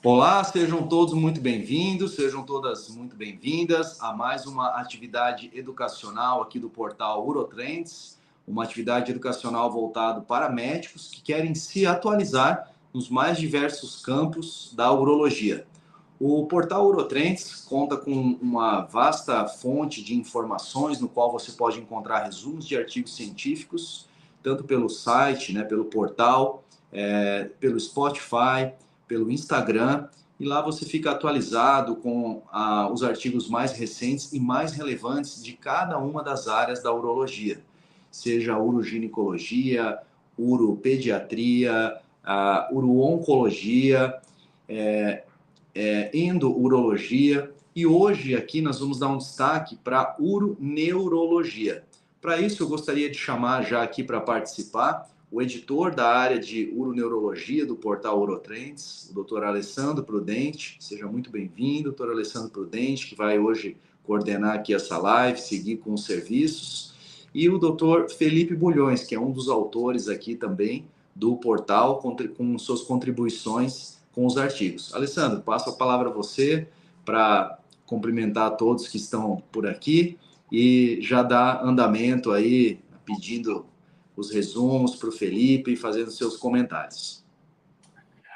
Olá, sejam todos muito bem-vindos, sejam todas muito bem-vindas a mais uma atividade educacional aqui do portal Urotrends, uma atividade educacional voltada para médicos que querem se atualizar nos mais diversos campos da urologia. O portal Urotrends conta com uma vasta fonte de informações no qual você pode encontrar resumos de artigos científicos, tanto pelo site, pelo portal, pelo Spotify, pelo Instagram, e lá você fica atualizado com os artigos mais recentes e mais relevantes de cada uma das áreas da urologia, seja uroginecologia, uropediatria, a urooncologia, endourologia, e hoje aqui nós vamos dar um destaque para a uroneurologia. Para isso eu gostaria de chamar já aqui para participar o editor da área de uroneurologia do portal Urotrends, o Dr. Alessandro Prudente. Seja muito bem-vindo, Dr. Alessandro Prudente, que vai hoje coordenar aqui essa live, seguir com os serviços. E o Dr. Felipe Bulhões, que é um dos autores aqui também do portal, com suas contribuições com os artigos. Alessandro, passo a palavra a você para cumprimentar todos que estão por aqui e já dar andamento aí, pedindo os resumos para o Felipe e fazendo seus comentários.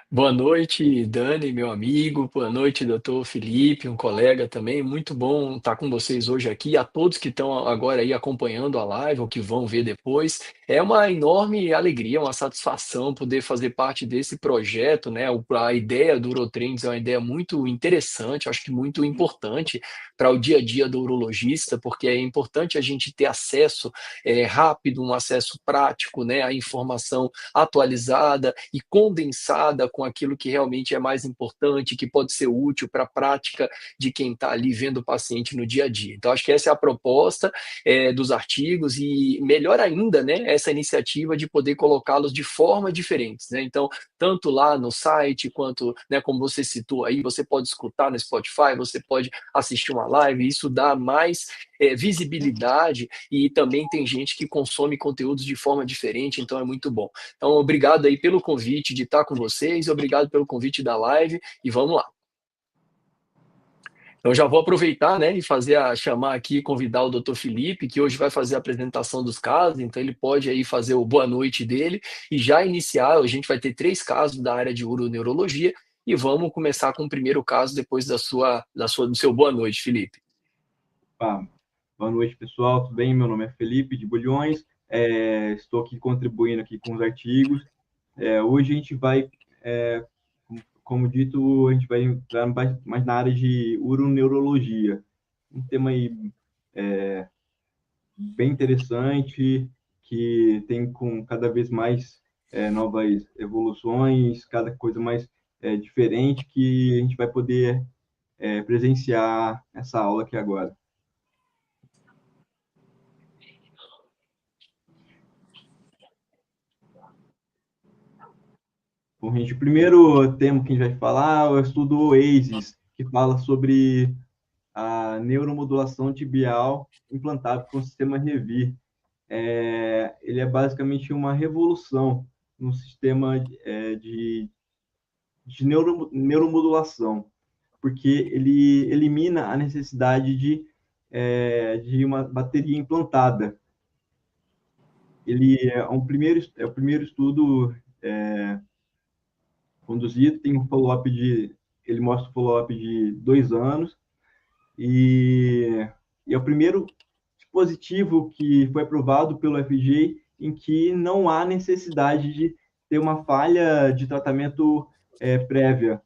Boa noite, Dani, meu amigo. Boa noite, doutor Felipe, um colega também. Muito bom estar com vocês hoje aqui. A todos que estão agora aí acompanhando a live ou que vão ver depois. É uma enorme alegria, uma satisfação poder fazer parte desse projeto, né? A ideia do Urotrends é uma ideia muito interessante, acho que muito importante para o dia a dia do urologista, porque é importante a gente ter acesso rápido, um acesso prático, né, à informação atualizada e condensada com aquilo que realmente é mais importante, que pode ser útil para a prática de quem está ali vendo o paciente no dia a dia. Então, acho que essa é a proposta dos artigos e, melhor ainda, né, essa iniciativa de poder colocá-los de forma diferentes, né? Então, tanto lá no site, quanto, né, como você citou aí, você pode escutar no Spotify, você pode assistir uma live, isso dá mais visibilidade e também tem gente que consome conteúdos de forma diferente, então é muito bom. Então, obrigado aí pelo convite de estar com vocês, obrigado pelo convite da live e vamos lá. Então, já vou aproveitar, né, e chamar aqui, convidar o Dr. Felipe, que hoje vai fazer a apresentação dos casos, então ele pode aí fazer o boa noite dele e já iniciar. A gente vai ter 3 casos da área de uroneurologia e vamos começar com o primeiro caso depois do seu boa noite, Felipe. Boa noite, pessoal, tudo bem? Meu nome é Felipe de Bulhões, estou aqui contribuindo aqui com os artigos. Hoje a gente vai, como dito, a gente vai entrar mais na área de uroneurologia, um tema aí bem interessante, que tem com cada vez mais novas evoluções, cada coisa mais diferente, que a gente vai poder presenciar essa aula aqui agora. Bom, gente, o primeiro tema que a gente vai falar é o estudo OASIS, que fala sobre a neuromodulação tibial implantada com o sistema Revir. Ele é basicamente uma revolução no sistema de neuromodulação, porque ele elimina a necessidade de uma bateria implantada. Ele é o primeiro estudo conduzido, tem um follow-up ele mostra um follow-up de 2 anos, e é o primeiro dispositivo que foi aprovado pelo FDA em que não há necessidade de ter uma falha de tratamento prévia.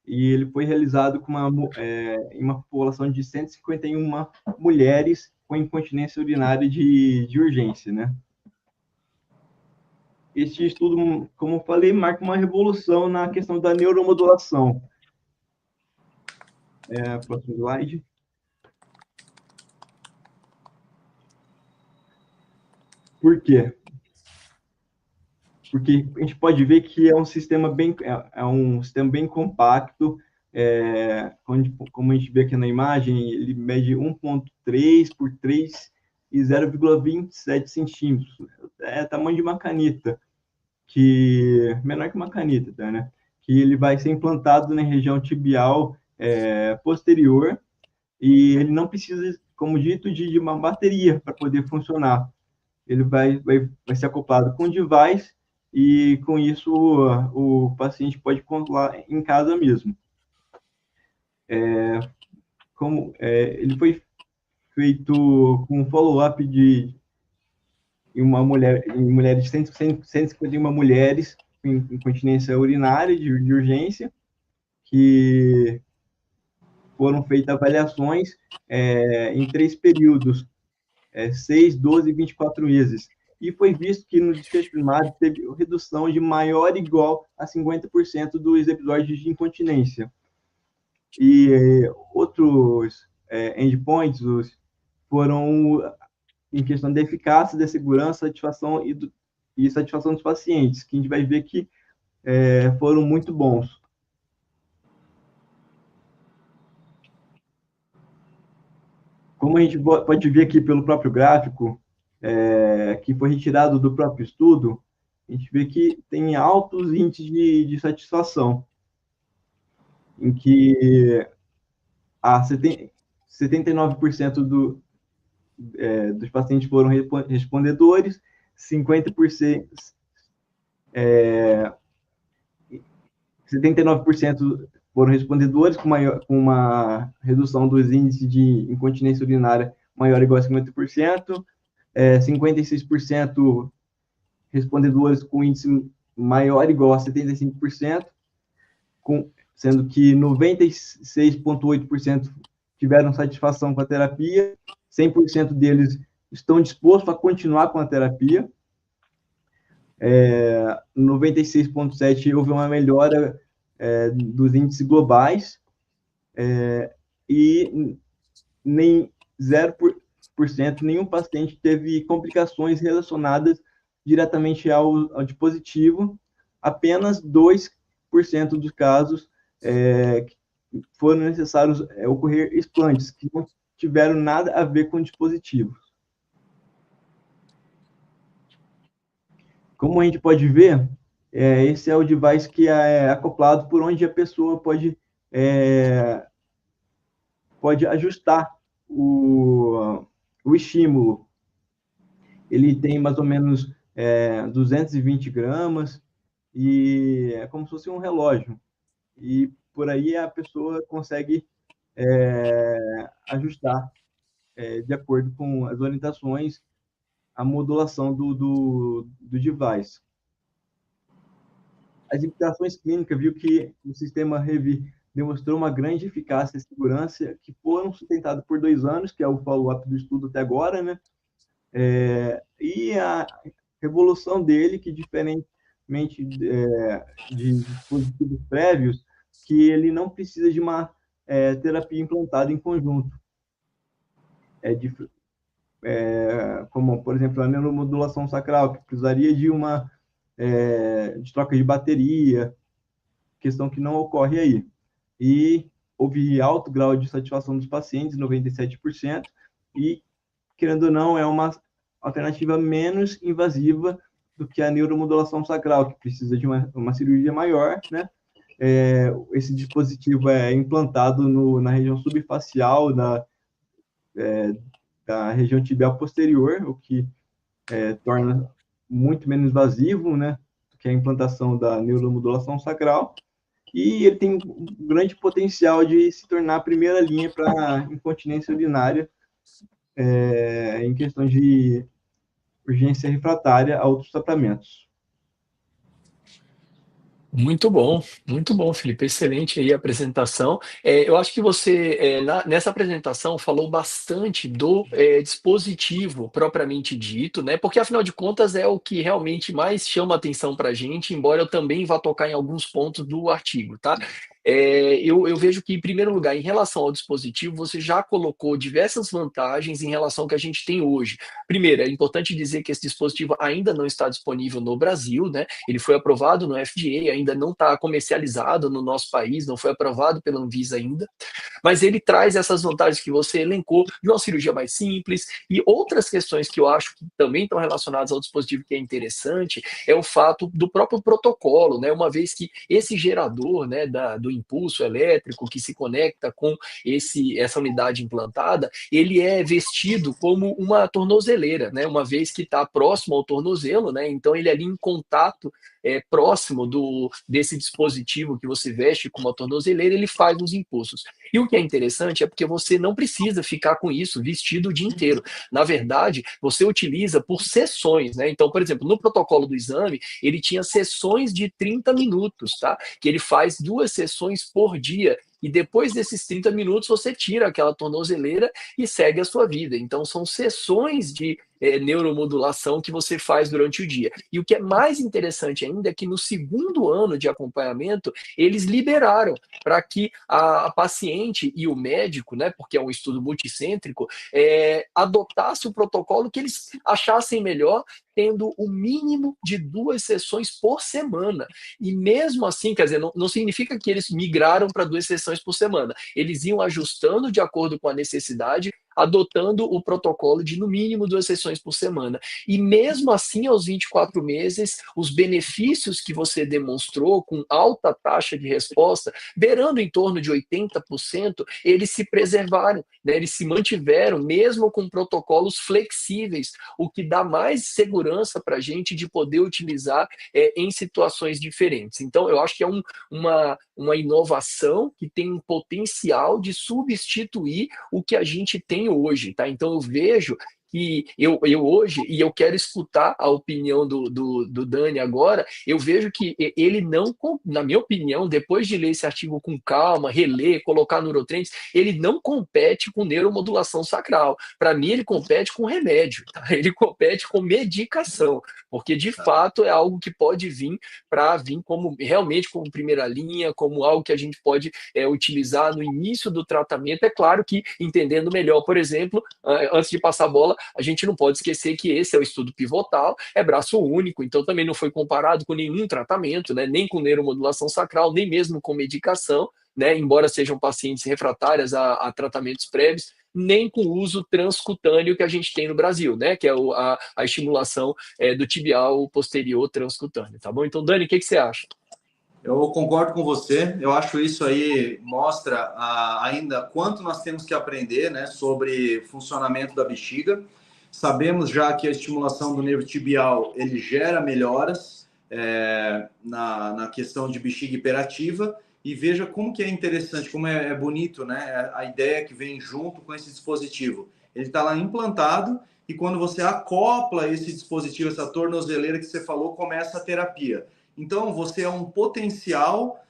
E ele foi realizado com em uma população de 151 mulheres com incontinência urinária de urgência, né? Este estudo, como eu falei, marca uma revolução na questão da neuromodulação. Próximo slide. Por quê? Porque a gente pode ver que é um sistema bem compacto, como a gente vê aqui na imagem, ele mede 1,3 por 3 e 0,27 centímetros. É tamanho de uma caneta, menor que uma caneta, tá, né? que ele vai ser implantado na região tibial posterior, e ele não precisa, como dito, de uma bateria para poder funcionar. Ele vai ser acoplado com o device, e com isso o paciente pode controlar em casa mesmo. Ele foi feito com follow-up em mulheres, 151 mulheres com incontinência urinária de urgência, que foram feitas avaliações em 3 períodos, 6, 12 e 24 meses. E foi visto que no desfecho primário teve redução de maior ou igual a 50% dos episódios de incontinência. E outros endpoints foram em questão da eficácia, da segurança, satisfação e satisfação dos pacientes, que a gente vai ver que foram muito bons. Como a gente pode ver aqui pelo próprio gráfico, que foi retirado do próprio estudo, a gente vê que tem altos índices de satisfação, em que 79% dos pacientes foram respondedores, 50%, 79% foram respondedores com uma redução dos índices de incontinência urinária maior ou igual a 50%, 56% respondedores com índice maior ou igual a 75%, sendo que 96,8% tiveram satisfação com a terapia, 100% deles estão dispostos a continuar com a terapia, 96,7% houve uma melhora dos índices globais, e nem 0%, nenhum paciente teve complicações relacionadas diretamente ao dispositivo, apenas 2% dos casos foram necessários ocorrer explantes, que não tiveram nada a ver com o dispositivo. Como a gente pode ver, esse é o device que é acoplado por onde a pessoa pode ajustar o estímulo. Ele tem mais ou menos 220 gramas, e é como se fosse um relógio. E por aí a pessoa consegue ajustar, de acordo com as orientações, a modulação do device. As implicações clínicas viu que o sistema Revi demonstrou uma grande eficácia e segurança, que foram sustentados por 2 anos, que é o follow-up do estudo até agora, né? E a evolução dele, que diferentemente de dispositivos prévios, que ele não precisa de uma terapia implantada em conjunto. Como, por exemplo, a neuromodulação sacral, que precisaria de troca de bateria, questão que não ocorre aí. E houve alto grau de satisfação dos pacientes, 97%, e, querendo ou não, é uma alternativa menos invasiva do que a neuromodulação sacral, que precisa de uma cirurgia maior, né? Esse dispositivo é implantado na região subfacial da região tibial posterior, o que torna muito menos invasivo, né, do que a implantação da neuromodulação sacral, e ele tem um grande potencial de se tornar a primeira linha para incontinência urinária, em questão de urgência refratária a outros tratamentos. Muito bom, Felipe. Excelente aí a apresentação. Eu acho que você, nessa apresentação, falou bastante do dispositivo propriamente dito, né? Porque, afinal de contas, é o que realmente mais chama atenção para a gente, embora eu também vá tocar em alguns pontos do artigo, tá? eu vejo que, em primeiro lugar, em relação ao dispositivo, você já colocou diversas vantagens em relação ao que a gente tem hoje. Primeiro, é importante dizer que esse dispositivo ainda não está disponível no Brasil, né? Ele foi aprovado no FDA, ainda não está comercializado no nosso país, não foi aprovado pela Anvisa ainda, mas ele traz essas vantagens que você elencou, de uma cirurgia mais simples, e outras questões que eu acho que também estão relacionadas ao dispositivo que é interessante, é o fato do próprio protocolo, né? Uma vez que esse gerador, né, do impulso elétrico que se conecta com essa unidade implantada, ele é vestido como uma tornozeleira, né? Uma vez que está próximo ao tornozelo, né? Então ele ali em contato próximo desse dispositivo que você veste com uma tornozeleira, ele faz os impulsos. E o que é interessante é porque você não precisa ficar com isso vestido o dia inteiro. Na verdade, você utiliza por sessões, né? Então, por exemplo, no protocolo do exame, ele tinha sessões de 30 minutos, tá? Que ele faz 2 sessões por dia. E depois desses 30 minutos, você tira aquela tornozeleira e segue a sua vida. Então, são sessões de neuromodulação que você faz durante o dia. E o que é mais interessante ainda é que no segundo ano de acompanhamento, eles liberaram para que a paciente e o médico, né, porque é um estudo multicêntrico, adotasse o protocolo que eles achassem melhor, tendo o mínimo de 2 sessões por semana. E mesmo assim, quer dizer, não significa que eles migraram para 2 sessões por semana. Eles iam ajustando de acordo com a necessidade, adotando o protocolo de no mínimo 2 sessões por semana. E mesmo assim, aos 24 meses, os benefícios que você demonstrou com alta taxa de resposta, beirando em torno de 80%, eles se preservaram, né? Eles se mantiveram, mesmo com protocolos flexíveis, o que dá mais segurança para a gente de poder utilizar em situações diferentes. Então, eu acho que é uma inovação que tem um potencial de substituir o que a gente tem hoje, tá? Então eu vejo que eu hoje, e eu quero escutar a opinião do Dani agora, eu vejo que ele não, na minha opinião, depois de ler esse artigo com calma, reler, colocar neurotrends, ele não compete com neuromodulação sacral. Para mim, ele compete com remédio, tá? Ele compete com medicação, porque de fato é algo que pode vir para vir como realmente como primeira linha, como algo que a gente pode utilizar no início do tratamento. É claro que entendendo melhor, por exemplo, antes de passar a bola, a gente não pode esquecer que esse é o estudo pivotal, é braço único, então também não foi comparado com nenhum tratamento, né, nem com neuromodulação sacral, nem mesmo com medicação, né, embora sejam pacientes refratárias a tratamentos prévios, nem com o uso transcutâneo que a gente tem no Brasil, né, que é a estimulação do tibial posterior transcutâneo, tá bom? Então, Dani, o que você acha? Eu concordo com você. Eu acho isso aí mostra ainda quanto nós temos que aprender, né, sobre funcionamento da bexiga. Sabemos já que a estimulação do nervo tibial ele gera melhoras na questão de bexiga hiperativa. E veja como que é interessante, como é bonito, né, a ideia que vem junto com esse dispositivo. Ele está lá implantado e quando você acopla esse dispositivo, essa tornozeleira que você falou, começa a terapia. Então, você é um potencial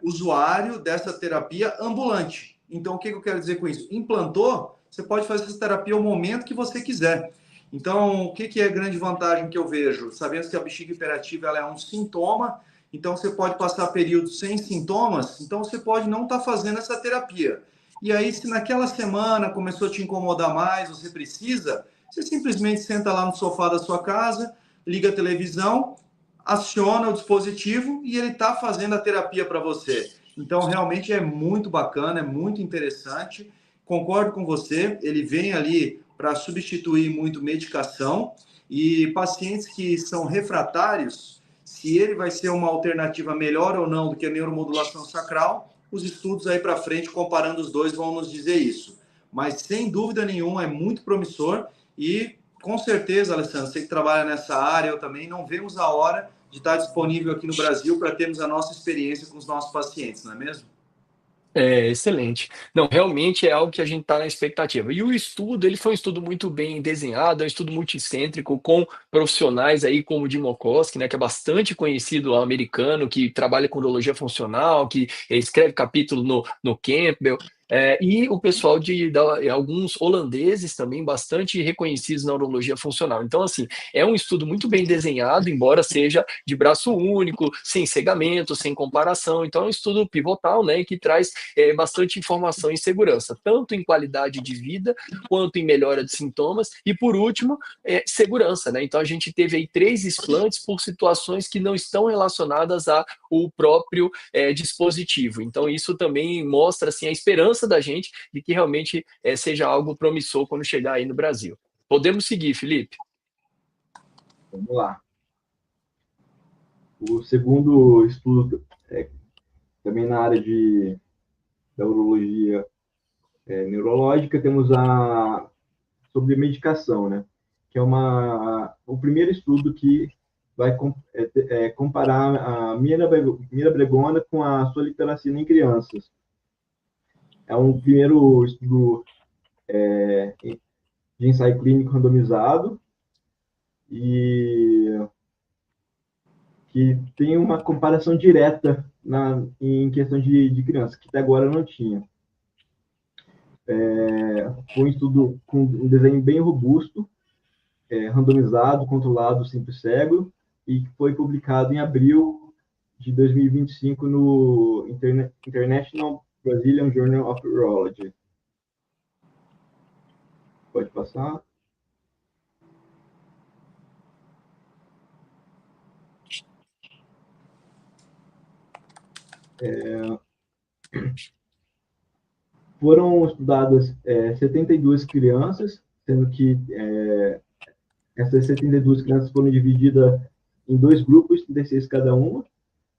usuário dessa terapia ambulante. Então, o que eu quero dizer com isso? Implantou, você pode fazer essa terapia ao momento que você quiser. Então, o que é a grande vantagem que eu vejo? Sabemos que a bexiga hiperativa ela é um sintoma, então você pode passar períodos sem sintomas, então você pode não estar fazendo essa terapia. E aí, se naquela semana começou a te incomodar mais, você precisa, você simplesmente senta lá no sofá da sua casa, liga a televisão, aciona o dispositivo e ele está fazendo a terapia para você. Então, realmente é muito bacana, é muito interessante. Concordo com você, ele vem ali para substituir muito medicação e pacientes que são refratários, se ele vai ser uma alternativa melhor ou não do que a neuromodulação sacral, os estudos aí para frente, comparando os dois, vão nos dizer isso. Mas, sem dúvida nenhuma, é muito promissor e com certeza, Alessandro, você que trabalha nessa área, eu também, não vemos a hora de estar disponível aqui no Brasil para termos a nossa experiência com os nossos pacientes, não é mesmo? Excelente. Não, realmente é algo que a gente está na expectativa. E o estudo, ele foi um estudo muito bem desenhado, é um estudo multicêntrico, com profissionais aí como o Jim Okoski, né, que é bastante conhecido americano, que trabalha com urologia funcional, que escreve capítulo no Campbell. e o pessoal alguns holandeses também bastante reconhecidos na urologia funcional. Então, assim, é um estudo muito bem desenhado, embora seja de braço único, sem cegamento, sem comparação. Então, é um estudo pivotal, né, que traz bastante informação e segurança, tanto em qualidade de vida, quanto em melhora de sintomas, e por último, segurança, né? Então, a gente teve aí 3 explantes por situações que não estão relacionadas ao próprio dispositivo. Então, isso também mostra assim, a esperança da gente de que realmente seja algo promissor quando chegar aí no Brasil. Podemos seguir, Felipe? Vamos lá. O segundo estudo, também na área da urologia neurológica, temos sobre medicação, né? Que é o primeiro estudo que vai comparar a mirabegona com a solipiracina em crianças. É um primeiro estudo de ensaio clínico randomizado e que tem uma comparação direta em questão de criança, que até agora não tinha. Foi um estudo com um desenho bem robusto, randomizado, controlado, simples cego, e que foi publicado em abril de 2025 no International Brazilian Journal of Urology. Pode passar. Foram estudadas 72 crianças, sendo que essas 72 crianças foram divididas em 2 grupos, 36 cada uma,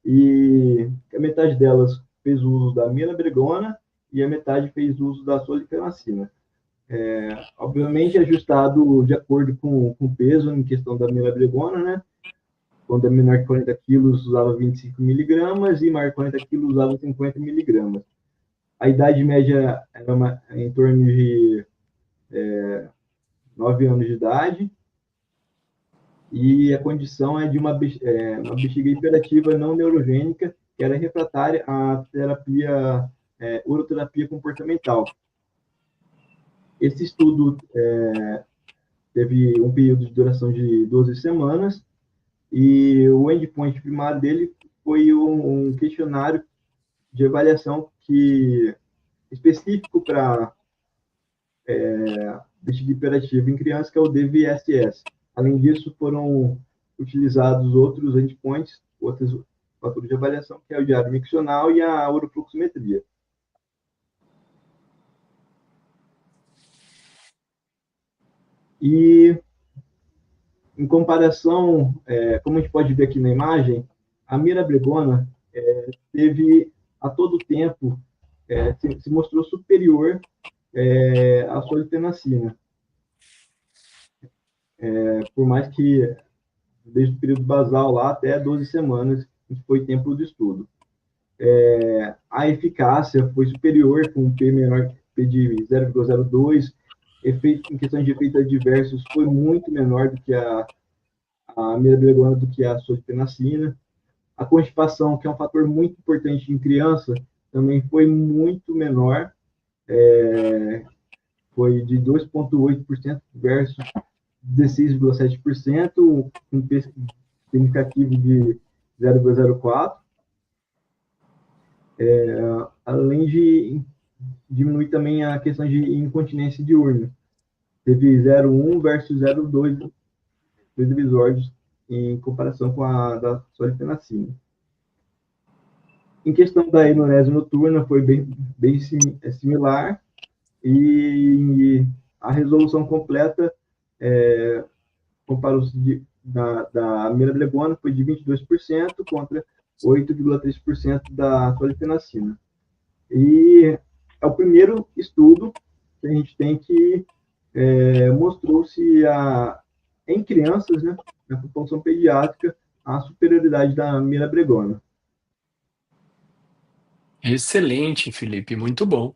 e a metade delas fez uso da mirabegona e a metade fez uso da solifenacina. Obviamente ajustado de acordo com o peso em questão da mirabegona, né? Quando é menor que 40 quilos usava 25 miligramas e maior que 40 quilos usava 50 miligramas. A idade média era em torno de 9 anos de idade, e a condição é de uma bexiga hiperativa não neurogênica, que era refratária à uroterapia comportamental. Esse estudo teve um período de duração de 12 semanas, e o endpoint primário dele foi um questionário de avaliação específico para bexiga hiperativa em crianças, que é o DVSS. Além disso, foram utilizados outros endpoints, outros fatores de avaliação, que é o diário miccional e a urofluxometria. E, em comparação, como a gente pode ver aqui na imagem, a mirabegona teve, a todo tempo, se mostrou superior à solifenacina. Por mais que, desde o período basal lá até 12 semanas, que foi tempo do estudo. A eficácia foi superior, com P menor P de 0,02, em questão de efeitos adversos foi muito menor do que a mirabegona, do que a solifenacina. A constipação, que é um fator muito importante em criança, também foi muito menor, foi de 2,8% versus 16,7%, um significativo de 0,04%. Além de diminuir também a questão de incontinência diurna. Teve 0,1 versus 0,2 divisórios em comparação com a da solifenacina. Em questão da hipnose noturna, foi bem similar, e a resolução completa comparou-se da mirabegona, foi de 22% contra 8,3% da solifenacina. E é o primeiro estudo que a gente tem que mostrou-se em crianças, né, na população pediátrica, a superioridade da mirabegona. Excelente, Felipe, muito bom.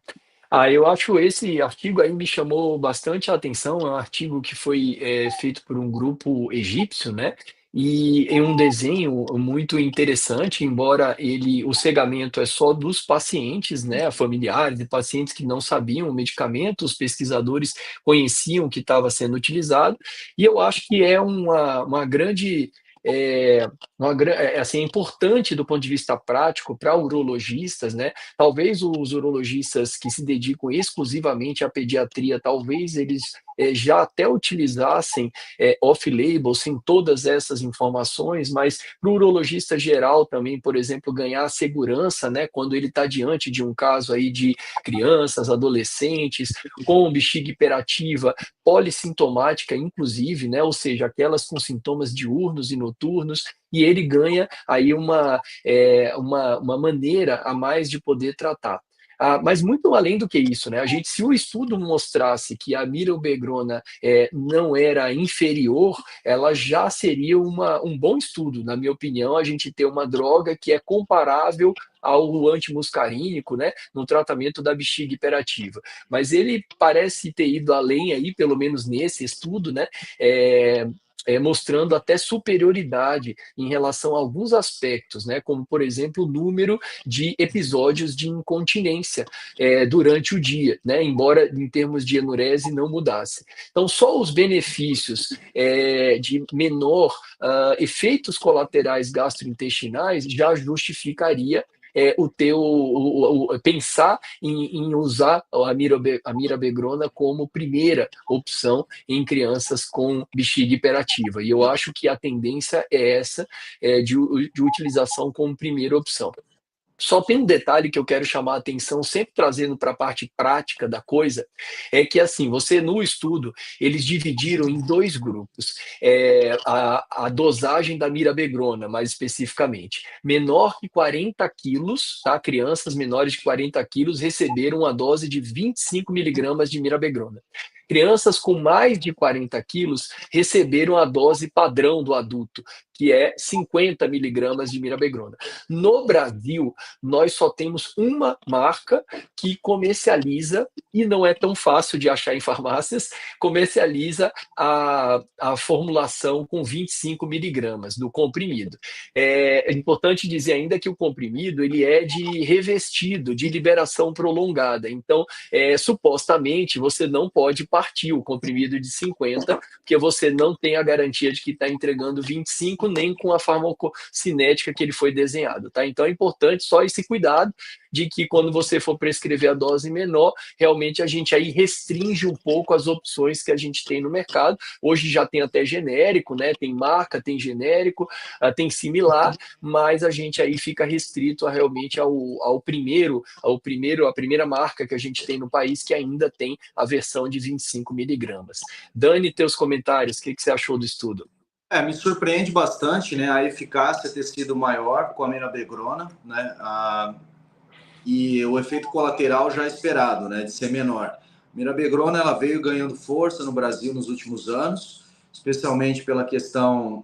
Eu acho esse artigo aí me chamou bastante a atenção. É um artigo que foi feito por um grupo egípcio, né? e em um desenho muito interessante, embora o cegamento é só dos pacientes, né, familiares de pacientes que não sabiam o medicamento, os pesquisadores conheciam que estava sendo utilizado, e eu acho que é uma grande assim, é importante do ponto de vista prático para urologistas, né? Talvez os urologistas que se dedicam exclusivamente à pediatria, talvez eles já até utilizassem off-label, sem todas essas informações, mas para o urologista geral também, por exemplo, ganhar segurança, né, quando ele está diante de um caso aí de crianças, adolescentes, com bexiga hiperativa, polissintomática, inclusive, né, ou seja, aquelas com sintomas diurnos e noturnos, e ele ganha aí uma maneira a mais de poder tratar. Mas muito além do que isso, né? Se o estudo mostrasse que a mirobegrona não era inferior, ela já seria um bom estudo, na minha opinião, a gente ter uma droga que é comparável ao antimuscarínico, né, no tratamento da bexiga hiperativa. Mas ele parece ter ido além aí, pelo menos nesse estudo, né, mostrando até superioridade em relação a alguns aspectos, né, como, por exemplo, o número de episódios de incontinência durante o dia, né, embora em termos de enurese não mudasse. Então, só os benefícios de menor efeitos colaterais gastrointestinais já justificaria pensar em usar a mirabegrona como primeira opção em crianças com bexiga hiperativa. E eu acho que a tendência é essa, de utilização como primeira opção. Só tem um detalhe que eu quero chamar a atenção, sempre trazendo para a parte prática da coisa, é que assim, você no estudo, eles dividiram em dois grupos, a dosagem da mirabegrona, mais especificamente. Menor que 40 quilos, tá? Crianças menores de 40 quilos receberam uma dose de 25 miligramas de mirabegrona. Crianças com mais de 40 quilos receberam a dose padrão do adulto, que é 50 miligramas de mirabegrona. No Brasil, nós só temos uma marca que comercializa, e não é tão fácil de achar em farmácias, comercializa a formulação com 25 miligramas do comprimido. É importante dizer ainda que o comprimido ele é de revestido, de liberação prolongada. Então, supostamente, você não pode partir o comprimido de 50, porque você não tem a garantia de que está entregando 25, nem com a farmacocinética que ele foi desenhado, tá? Então é importante só esse cuidado de que quando você for prescrever a dose menor, realmente a gente aí restringe um pouco as opções que a gente tem no mercado. Hoje já tem até genérico, né? Tem marca, tem genérico, tem similar, mas a gente aí fica restrito realmente a primeira marca que a gente tem no país, que ainda tem a versão de 25 miligramas. Dani, teus comentários, o que você achou do estudo? Me surpreende bastante, né, a eficácia ter sido maior com a mirabegrona, né, e o efeito colateral já esperado, né, de ser menor. A mirabegrona ela veio ganhando força no Brasil nos últimos anos, especialmente pela questão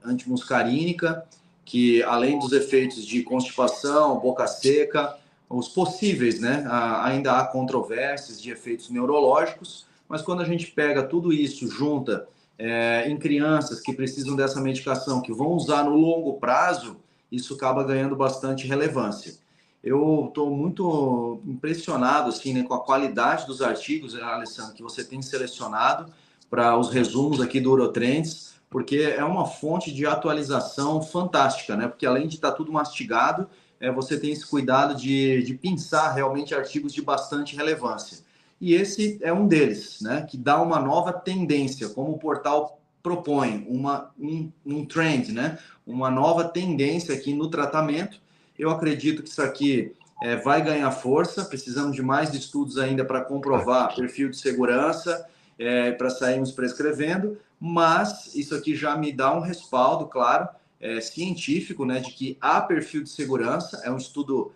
antimuscarínica, que além dos efeitos de constipação, boca seca, os possíveis, né, ainda há controvérsias de efeitos neurológicos, mas quando a gente pega tudo isso, junta em crianças que precisam dessa medicação, que vão usar no longo prazo, isso acaba ganhando bastante relevância. Eu estou muito impressionado assim, né, com a qualidade dos artigos, Alessandro, que você tem selecionado para os resumos aqui do Urotrends, porque é uma fonte de atualização fantástica, né? Porque além de estar tudo mastigado, você tem esse cuidado de pensar realmente artigos de bastante relevância. E esse é um deles, né? Que dá uma nova tendência, como o portal propõe, um trend, né? Uma nova tendência aqui no tratamento. Eu acredito que isso aqui vai ganhar força, precisamos de mais estudos ainda para comprovar perfil de segurança, para sairmos prescrevendo, mas isso aqui já me dá um respaldo, claro, científico, né, de que há perfil de segurança, é um estudo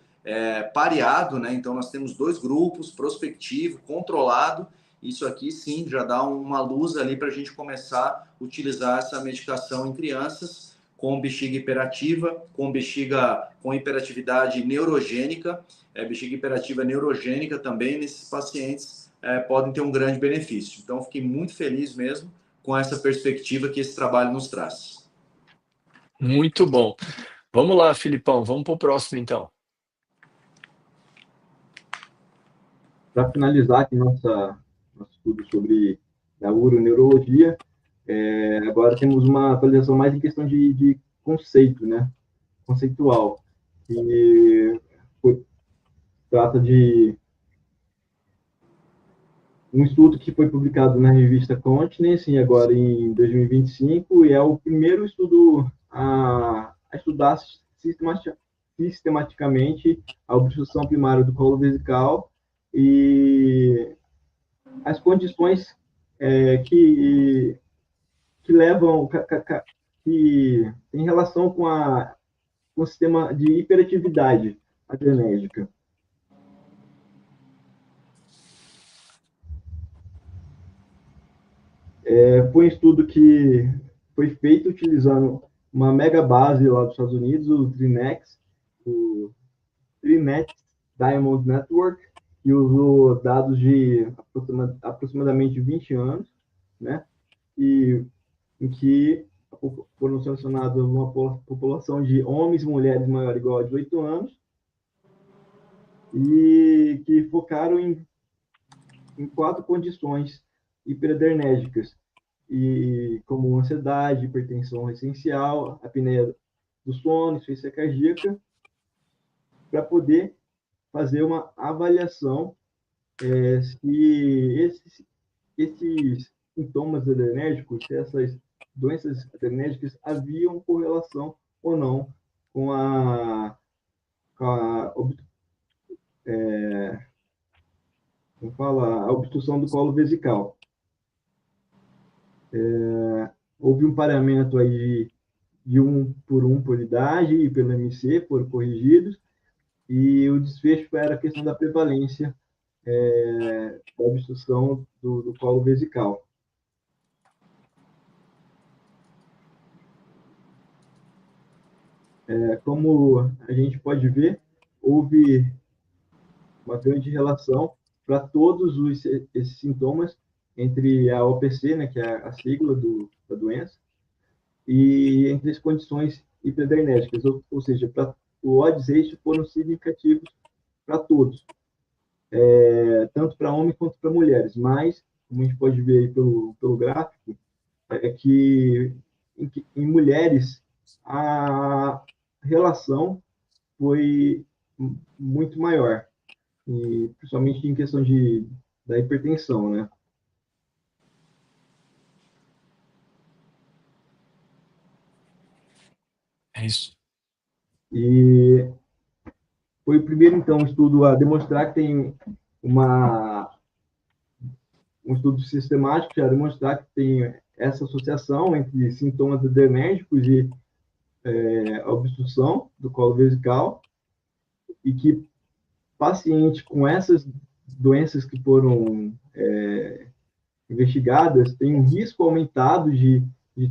pareado, né, então nós temos dois grupos, prospectivo, controlado, isso aqui sim já dá uma luz ali para a gente começar a utilizar essa medicação em crianças com bexiga hiperativa, com hiperatividade neurogênica, bexiga hiperativa neurogênica também nesses pacientes podem ter um grande benefício. Então, fiquei muito feliz mesmo com essa perspectiva que esse trabalho nos traz. Muito bom. Vamos lá, Filipão, vamos para o próximo então. Para finalizar aqui nosso estudo sobre a uroneurologia, agora temos uma atualização mais em questão de conceito, né? Conceitual. E trata de um estudo que foi publicado na revista Continence, agora em 2025, e é o primeiro estudo a estudar sistematicamente a obstrução primária do colo vesical e as condições que levam, que tem relação com o sistema de hiperatividade adrenérgica. Foi um estudo que foi feito utilizando uma mega base lá dos Estados Unidos, o TriNet Diamond Network, que usou dados de aproximadamente 20 anos, né? E em que foram selecionados uma população de homens e mulheres maior ou igual a 18 anos e que focaram em 4 condições hiperadrenérgicas, e como ansiedade, hipertensão essencial, apneia do sono, insuficiência cardíaca, para poder fazer uma avaliação se esses sintomas adrenérgicos, se essas doenças adrenérgicas haviam correlação ou não com a a obstrução do colo vesical. Houve um pareamento aí de 1 por idade e pelo MC, foram corrigidos, e o desfecho era a questão da prevalência da obstrução do colo vesical. Como a gente pode ver, houve uma grande relação para todos esses sintomas entre a OPC, né, que é a sigla da doença, e entre as condições hiperadrenérgicas, ou seja, o odds ratio foram significativos para todos, tanto para homens quanto para mulheres, mas, como a gente pode ver aí pelo gráfico, é que em mulheres a relação foi muito maior, e principalmente em questão da hipertensão, né? É isso. E foi o primeiro, então, estudo a demonstrar que tem um estudo sistemático, a demonstrar que tem essa associação entre sintomas adrenérgicos e a obstrução do colo vesical, e que paciente com essas doenças que foram investigadas têm um risco aumentado de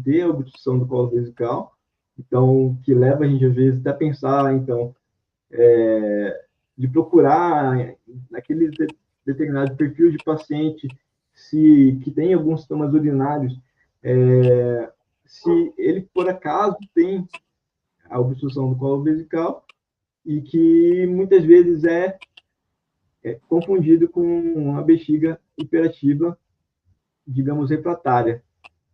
ter a obstrução do colo vesical, então, que leva a gente, às vezes, até a pensar, então, de procurar naquele determinado perfil de paciente que tem alguns sintomas urinários, se ele, por acaso, tem a obstrução do colo vesical, e que muitas vezes é confundido com a bexiga hiperativa, digamos, refratária,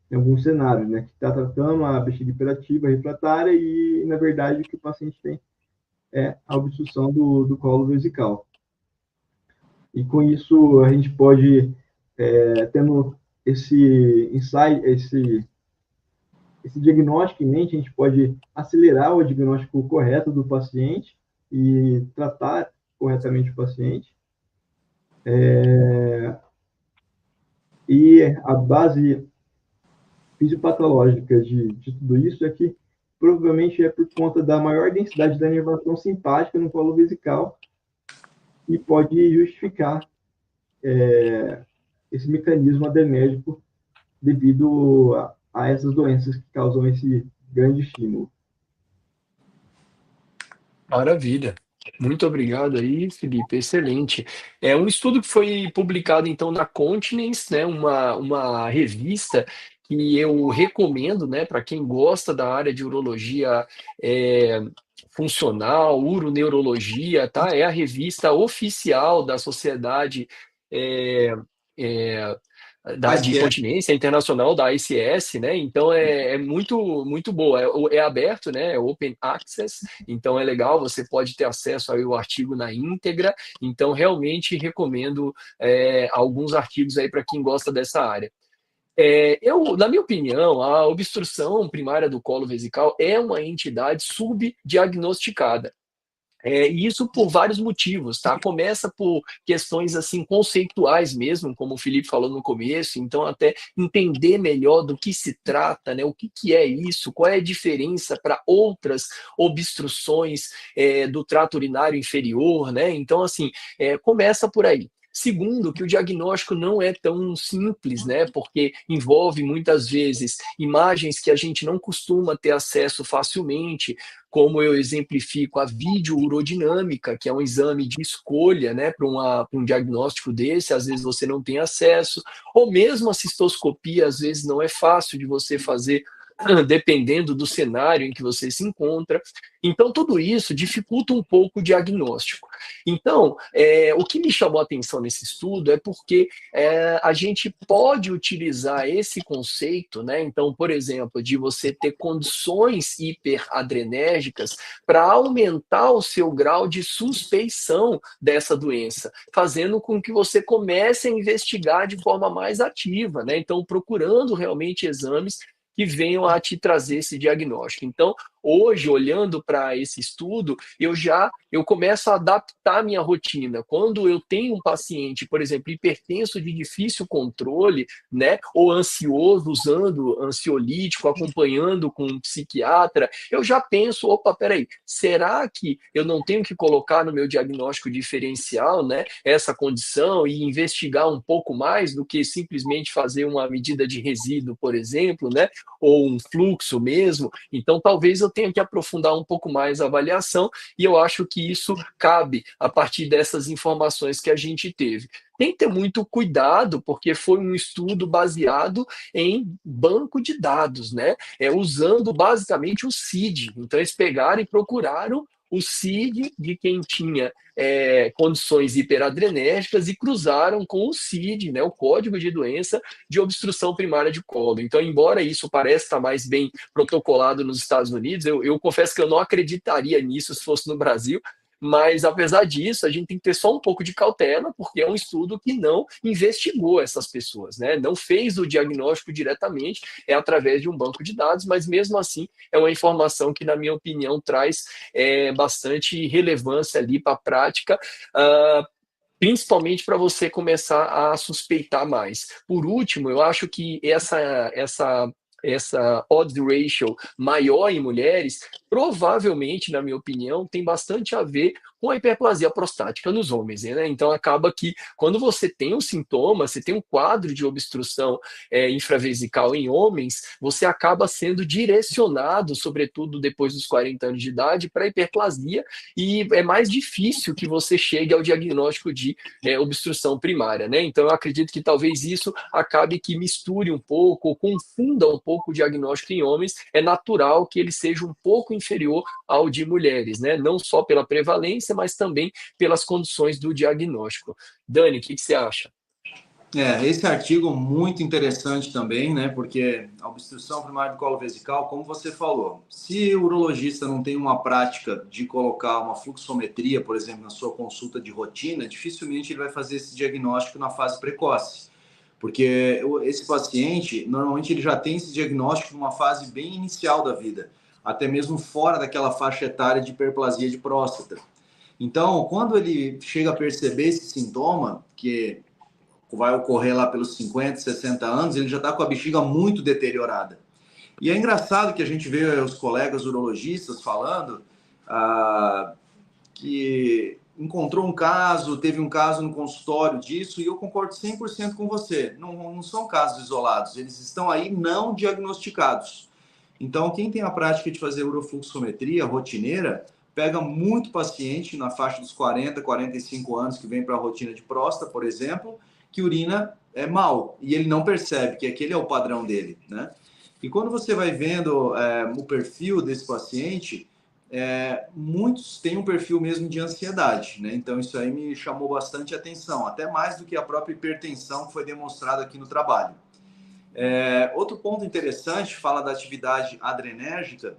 em alguns cenários, né? Que está tratando a bexiga hiperativa refratária e, na verdade, o que o paciente tem é a obstrução do colo vesical. E com isso, a gente pode, tendo esse insight, esse diagnóstico em mente, a gente pode acelerar o diagnóstico correto do paciente e tratar corretamente o paciente. E a base fisiopatológica de tudo isso é que provavelmente é por conta da maior densidade da inervação simpática no colo vesical, e pode justificar esse mecanismo adrenérgico devido a essas doenças que causam esse grande estímulo. Maravilha. Muito obrigado aí, Felipe. Excelente. É um estudo que foi publicado então na Continence, né, uma revista que eu recomendo, né, para quem gosta da área de urologia é, funcional, uroneurologia, tá? É a revista oficial da Sociedade é, é, de Mas que é, Incontinência Internacional da ICS, né? Então é muito boa. É aberto, né? É open access, então é legal, você pode ter acesso ao artigo na íntegra. Então, realmente recomendo alguns artigos aí para quem gosta dessa área. Na minha opinião, a obstrução primária do colo vesical é uma entidade subdiagnosticada. E isso por vários motivos, tá? Começa por questões assim conceituais mesmo, como o Felipe falou no começo, então até entender melhor do que se trata, né? O que é isso, qual é a diferença para outras obstruções do trato urinário inferior, né? Então, assim, começa por aí. Segundo, que o diagnóstico não é tão simples, né? Porque envolve muitas vezes imagens que a gente não costuma ter acesso facilmente, como eu exemplifico a videourodinâmica, que é um exame de escolha, né, para um diagnóstico desse, às vezes você não tem acesso, ou mesmo a cistoscopia, às vezes não é fácil de você fazer, dependendo do cenário em que você se encontra. Então, tudo isso dificulta um pouco o diagnóstico. Então, o que me chamou a atenção nesse estudo é porque a gente pode utilizar esse conceito, né? Então, por exemplo, de você ter condições hiperadrenérgicas para aumentar o seu grau de suspeição dessa doença, fazendo com que você comece a investigar de forma mais ativa, né? Então, procurando realmente exames que venham a te trazer esse diagnóstico. Então, hoje, olhando para esse estudo, eu começo a adaptar a minha rotina. Quando eu tenho um paciente, por exemplo, hipertenso de difícil controle, né, ou ansioso, usando ansiolítico, acompanhando com um psiquiatra, eu já penso, opa, peraí, será que eu não tenho que colocar no meu diagnóstico diferencial, né, essa condição e investigar um pouco mais do que simplesmente fazer uma medida de resíduo, por exemplo, né, ou um fluxo mesmo? Então, talvez eu tenha que aprofundar um pouco mais a avaliação, e eu acho que isso cabe a partir dessas informações que a gente teve. Tem que ter muito cuidado, porque foi um estudo baseado em banco de dados, né? Usando basicamente o CID. Então, eles pegaram e procuraram o CID de quem tinha condições hiperadrenérgicas e cruzaram com o CID, né, o código de doença de obstrução primária de colo. Então, embora isso pareça estar mais bem protocolado nos Estados Unidos, eu confesso que eu não acreditaria nisso se fosse no Brasil, mas apesar disso, a gente tem que ter só um pouco de cautela, porque é um estudo que não investigou essas pessoas, né? Não fez o diagnóstico diretamente, é através de um banco de dados, mas mesmo assim é uma informação que, na minha opinião, traz bastante relevância ali para a prática. Principalmente para você começar a suspeitar mais. Por último, eu acho que essa odds ratio maior em mulheres, provavelmente, na minha opinião, tem bastante a ver com a hiperplasia prostática nos homens, né? Então, acaba que quando você tem um sintoma, você tem um quadro de obstrução infravesical em homens, você acaba sendo direcionado, sobretudo depois dos 40 anos de idade, para hiperplasia, e é mais difícil que você chegue ao diagnóstico de obstrução primária, né? Então, eu acredito que talvez isso acabe que misture um pouco, ou confunda um pouco o diagnóstico em homens. É natural que ele seja um pouco inferior ao de mulheres, né? Não só pela prevalência, mas também pelas condições do diagnóstico. Dani, o que você acha? Esse artigo muito interessante também, né? Porque a obstrução primária do colo vesical, como você falou, se o urologista não tem uma prática de colocar uma fluxometria, por exemplo, na sua consulta de rotina, dificilmente ele vai fazer esse diagnóstico na fase precoce. Porque esse paciente, normalmente ele já tem esse diagnóstico numa fase bem inicial da vida, até mesmo fora daquela faixa etária de hiperplasia de próstata. Então, quando ele chega a perceber esse sintoma, que vai ocorrer lá pelos 50, 60 anos, ele já está com a bexiga muito deteriorada. E é engraçado que a gente vê os colegas urologistas falando que encontrou um caso, teve um caso no consultório disso, e eu concordo 100% com você. Não são casos isolados, eles estão aí não diagnosticados. Então, quem tem a prática de fazer urofluxometria rotineira pega muito paciente na faixa dos 40, 45 anos que vem para a rotina de próstata, por exemplo, que urina mal e ele não percebe que aquele é o padrão dele, né? E quando você vai vendo o perfil desse paciente, muitos têm um perfil mesmo de ansiedade, né? Então isso aí me chamou bastante atenção, até mais do que a própria hipertensão que foi demonstrada aqui no trabalho. Outro ponto interessante, fala da atividade adrenérgica,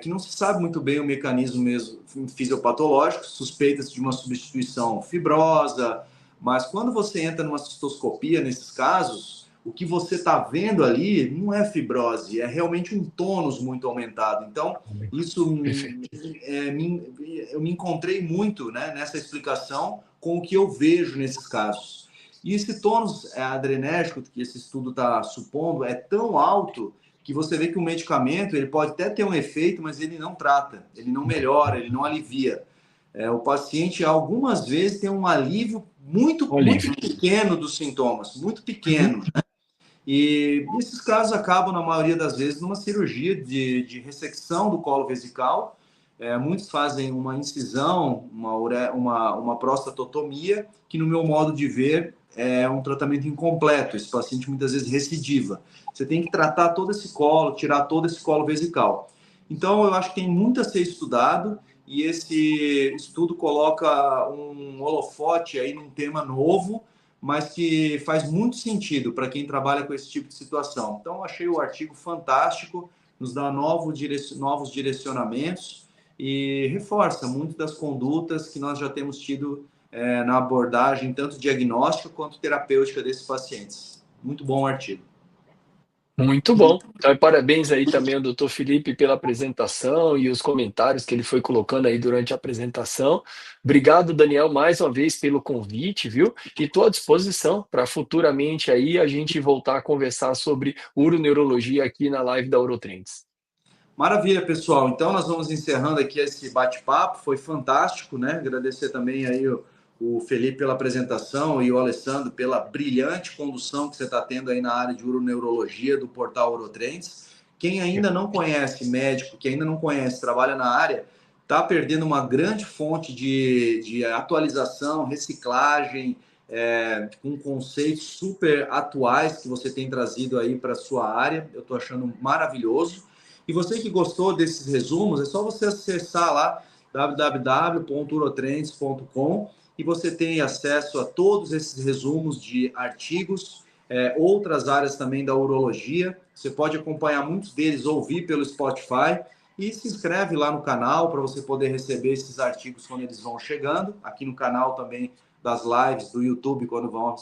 que não se sabe muito bem o mecanismo mesmo fisiopatológico, suspeita-se de uma substituição fibrosa, mas quando você entra numa cistoscopia, nesses casos, o que você está vendo ali não é fibrose, é realmente um tônus muito aumentado. Então, isso eu me encontrei muito, né, nessa explicação com o que eu vejo nesses casos. E esse tônus adrenérgico que esse estudo está supondo é tão alto que você vê que o medicamento ele pode até ter um efeito, mas ele não trata, ele não melhora, ele não alivia. O paciente, algumas vezes, tem um alívio muito pequeno dos sintomas, muito pequeno. Né? E esses casos acabam, na maioria das vezes, numa cirurgia de ressecção do colo vesical. Muitos fazem uma incisão, uma prostatotomia, que, no meu modo de ver, é um tratamento incompleto. Esse paciente, muitas vezes, recidiva. Você tem que tratar todo esse colo, tirar todo esse colo vesical. Então, eu acho que tem muito a ser estudado, e esse estudo coloca um holofote aí num tema novo, mas que faz muito sentido para quem trabalha com esse tipo de situação. Então, eu achei o artigo fantástico, nos dá novos direcionamentos e reforça muito das condutas que nós já temos tido na abordagem, tanto diagnóstica quanto terapêutica desses pacientes. Muito bom o artigo. Muito bom. Então, parabéns aí também ao doutor Felipe pela apresentação e os comentários que ele foi colocando aí durante a apresentação. Obrigado, Daniel, mais uma vez pelo convite, viu? E estou à disposição para futuramente aí a gente voltar a conversar sobre uroneurologia aqui na live da Urotrends. Maravilha, pessoal. Então, nós vamos encerrando aqui esse bate-papo. Foi fantástico, né? Agradecer também aí o Felipe pela apresentação e o Alessandro pela brilhante condução que você está tendo aí na área de uroneurologia do portal Urotrends. Quem ainda não conhece médico, que ainda não conhece, trabalha na área, está perdendo uma grande fonte de atualização, reciclagem, com conceitos super atuais que você tem trazido aí para a sua área. Eu estou achando maravilhoso. E você que gostou desses resumos, é só você acessar lá www.urotrends.com e você tem acesso a todos esses resumos de artigos, outras áreas também da urologia. Você pode acompanhar muitos deles, ouvir pelo Spotify e se inscreve lá no canal para você poder receber esses artigos quando eles vão chegando. Aqui no canal também das lives do YouTube quando vão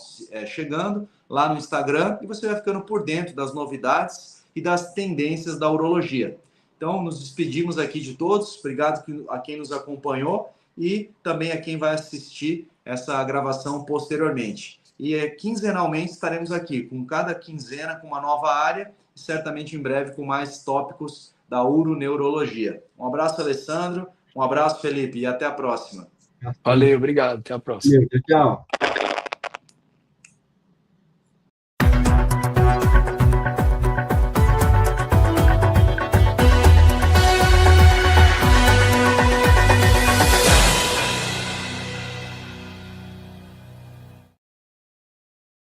chegando, lá no Instagram, e você vai ficando por dentro das novidades e das tendências da urologia. Então, nos despedimos aqui de todos. Obrigado a quem nos acompanhou e também a quem vai assistir essa gravação posteriormente. E quinzenalmente estaremos aqui, com cada quinzena com uma nova área e certamente em breve com mais tópicos da uroneurologia. Um abraço, Alessandro. Um abraço, Felipe. E até a próxima. Valeu, obrigado. Até a próxima. Tchau.